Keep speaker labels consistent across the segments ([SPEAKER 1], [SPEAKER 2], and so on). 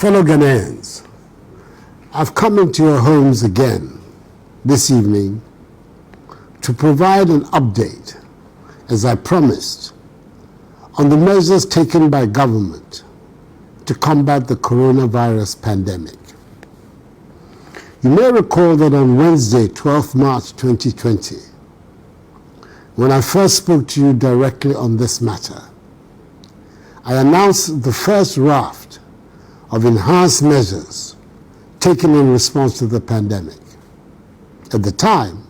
[SPEAKER 1] Fellow Ghanaians, I've come into your homes again this evening to provide an update, as I promised, on the measures taken by government to combat the coronavirus pandemic. You may recall that on Wednesday, 12th March 2020, when I first spoke to you directly on this matter, I announced the first raft of enhanced measures taken in response to the pandemic. At the time,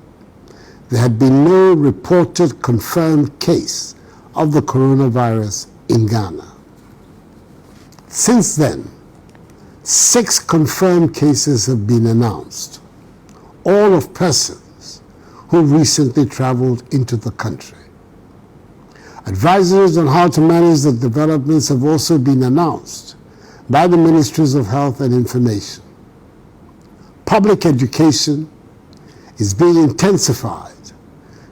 [SPEAKER 1] there had been no reported confirmed case of the coronavirus in Ghana. Since then, 6 confirmed cases have been announced, all of persons who recently traveled into the country. Advisories on how to manage the developments have also been announced by the Ministries of Health and Information. Public education is being intensified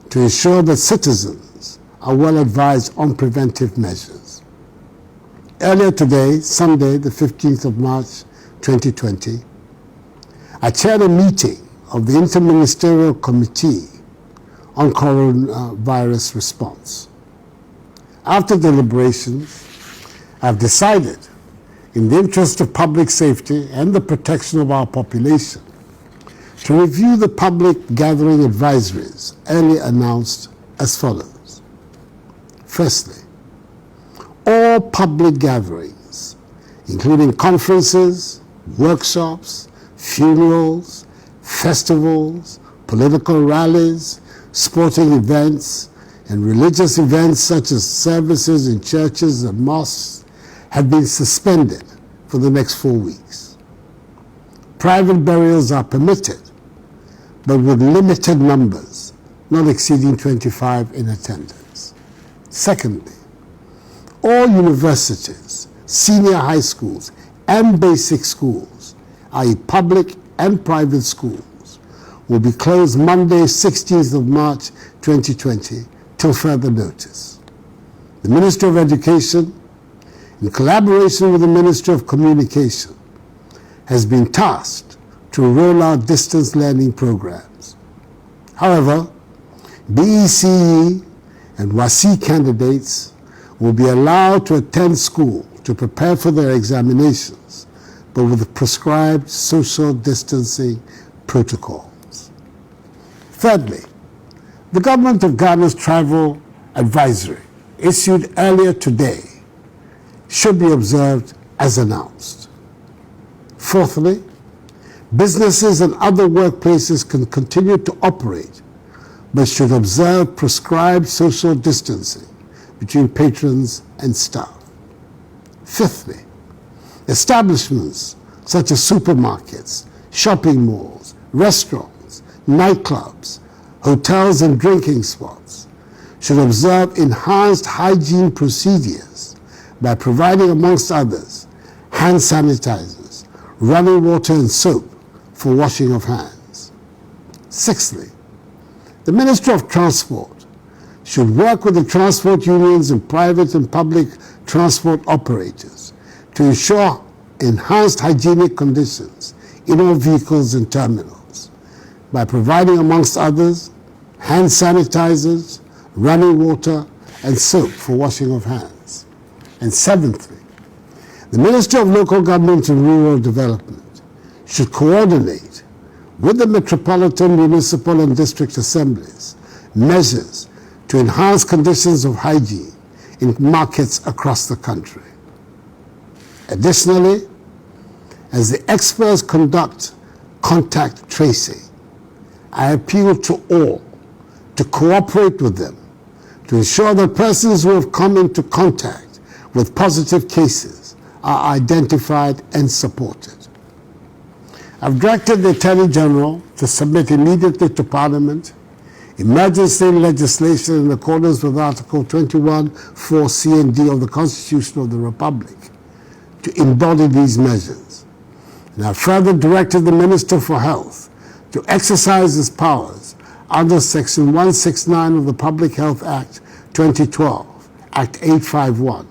[SPEAKER 1] to ensure that citizens are well advised on preventive measures. Earlier today, Sunday, the 15th of March 2020, I chaired a meeting of the Interministerial Committee on Coronavirus Response. After deliberations, I've decided, in the interest of public safety and the protection of our population, to review the public gathering advisories earlier announced as follows. Firstly, all public gatherings, including conferences, workshops, funerals, festivals, political rallies, sporting events, and religious events such as services in churches and mosques, have been suspended for the next 4 weeks. Private burials are permitted, but with limited numbers, not exceeding 25 in attendance. Secondly, all universities, senior high schools, and basic schools, i.e. public and private schools, will be closed Monday, 16th of March 2020, till further notice. The Ministry of Education, in collaboration with the Ministry of Communication, has been tasked to roll out distance learning programs. However, BECE and WASSCE candidates will be allowed to attend school to prepare for their examinations, but with prescribed social distancing protocols. Thirdly, the Government of Ghana's travel advisory, issued earlier today, should be observed as announced. Fourthly, businesses and other workplaces can continue to operate, but should observe prescribed social distancing between patrons and staff. Fifthly, establishments such as supermarkets, shopping malls, restaurants, nightclubs, hotels and drinking spots should observe enhanced hygiene procedures by providing, amongst others, hand sanitizers, running water and soap for washing of hands. Sixthly, the Ministry of Transport should work with the transport unions and private and public transport operators to ensure enhanced hygienic conditions in all vehicles and terminals by providing, amongst others, hand sanitizers, running water, and soap for washing of hands. And seventhly, the Ministry of Local Government and Rural Development should coordinate with the Metropolitan, Municipal, and District Assemblies measures to enhance conditions of hygiene in markets across the country. Additionally, as the experts conduct contact tracing, I appeal to all to cooperate with them to ensure that persons who have come into contact with positive cases are identified and supported. I've directed the Attorney General to submit immediately to Parliament emergency legislation in accordance with Article 21(4)(c) and (d) of the Constitution of the Republic to embody these measures. And I've further directed the Minister for Health to exercise his powers under Section 169 of the Public Health Act 2012, Act 851,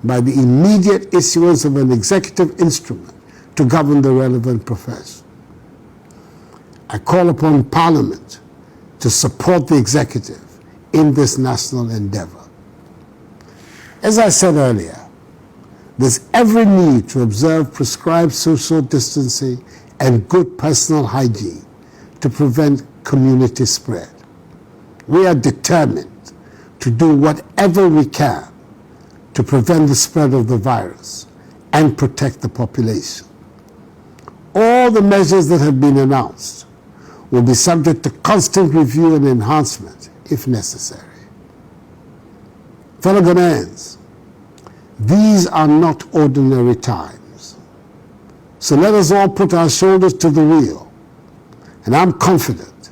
[SPEAKER 1] by the immediate issuance of an executive instrument to govern the relevant profession. I call upon Parliament to support the executive in this national endeavor. As I said earlier, there's every need to observe prescribed social distancing and good personal hygiene to prevent community spread. We are determined to do whatever we can to prevent the spread of the virus and protect the population. All the measures that have been announced will be subject to constant review and enhancement if necessary. Fellow Ghanaians, these are not ordinary times. So let us all put our shoulders to the wheel. And I'm confident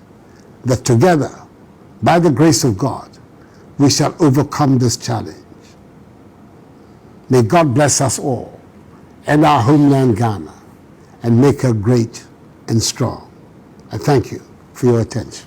[SPEAKER 1] that together, by the grace of God, we shall overcome this challenge. May God bless us all and our homeland Ghana and make her great and strong. I thank you for your attention.